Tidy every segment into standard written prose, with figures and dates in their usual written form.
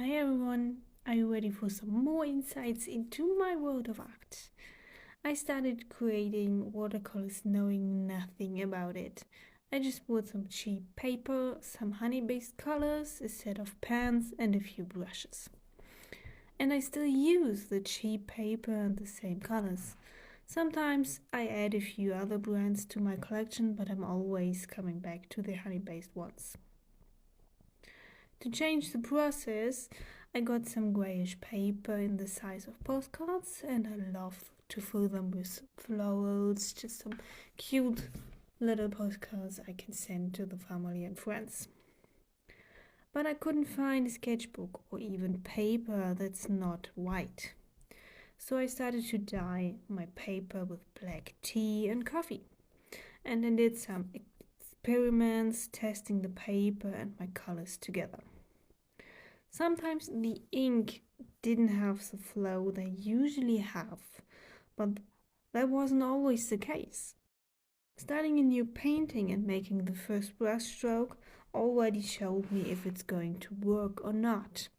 Hi everyone, are you ready for some more insights into my world of art? I started creating watercolors knowing nothing about it. I just bought some cheap paper, some honey-based colors, a set of pens and a few brushes. And I still use the cheap paper and the same colors. Sometimes I add a few other brands to my collection, but I'm always coming back to the honey-based ones. To change the process, I got some grayish paper in the size of postcards and I love to fill them with florals, just some cute little postcards I can send to the family and friends. But I couldn't find a sketchbook or even paper that's not white. So I started to dye my paper with black tea and coffee. And I did some experiments testing the paper and my colors together. Sometimes the ink didn't have the flow they usually have, but that wasn't always the case. Starting a new painting and making the first brush stroke already showed me if it's going to work or not.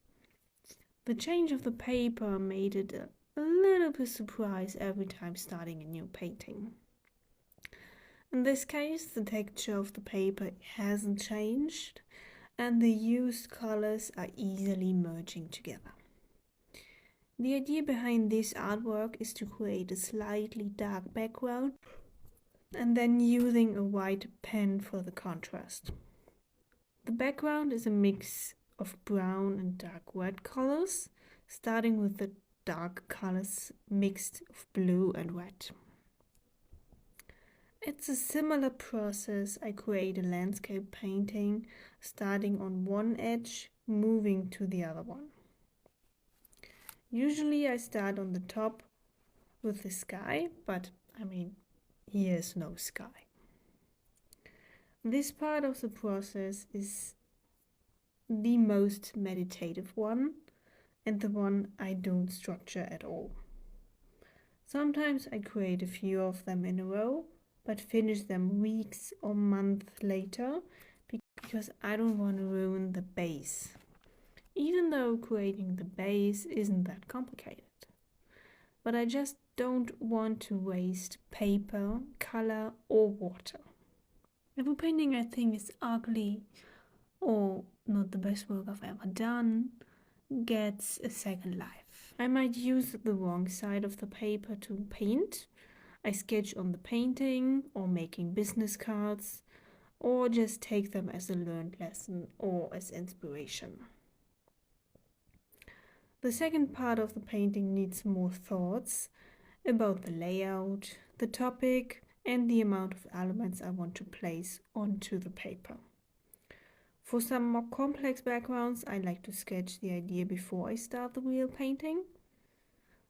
The change of the paper made it a little bit surprise every time starting a new painting. In this case, the texture of the paper hasn't changed, and the used colors are easily merging together. The idea behind this artwork is to create a slightly dark background and then using a white pen for the contrast. The background is a mix of brown and dark red colors, starting with the dark colors mixed of blue and red. It's a similar process. I create a landscape painting, starting on one edge, moving to the other one. Usually I start on the top with the sky, but here's no sky. This part of the process is the most meditative one and the one I don't structure at all. Sometimes I create a few of them in a row, but finish them weeks or months later because I don't want to ruin the base, even though creating the base isn't that complicated. But I just don't want to waste paper, color or water. If a painting I think is ugly or not the best work I've ever done gets a second life. I might use the wrong side of the paper to paint. I sketch on the painting or making business cards or just take them as a learned lesson or as inspiration. The second part of the painting needs more thoughts about the layout, the topic and the amount of elements I want to place onto the paper. For some more complex backgrounds, I like to sketch the idea before I start the real painting.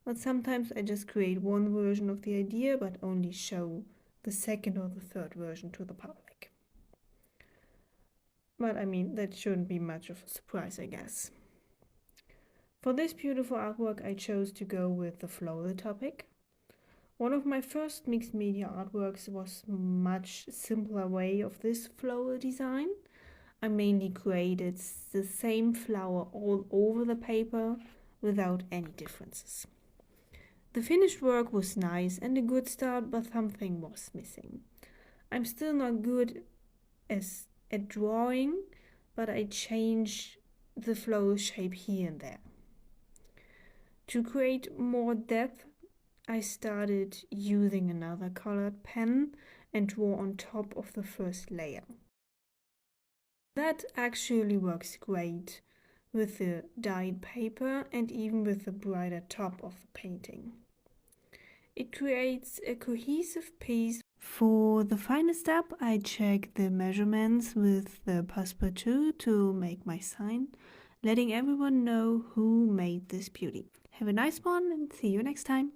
But sometimes I just create one version of the idea but only show the second or the third version to the public. But that shouldn't be much of a surprise, I guess. For this beautiful artwork I chose to go with the floral topic. One of my first mixed media artworks was a much simpler way of this floral design. I mainly created the same flower all over the paper without any differences. The finished work was nice and a good start, but something was missing. I'm still not good at drawing, but I change the floral shape here and there. To create more depth, I started using another colored pen and draw on top of the first layer. That actually works great with the dyed paper and even with the brighter top of the painting. It creates a cohesive piece. For the final step, I check the measurements with the passepartout to make my sign, letting everyone know who made this beauty. Have a nice one and see you next time.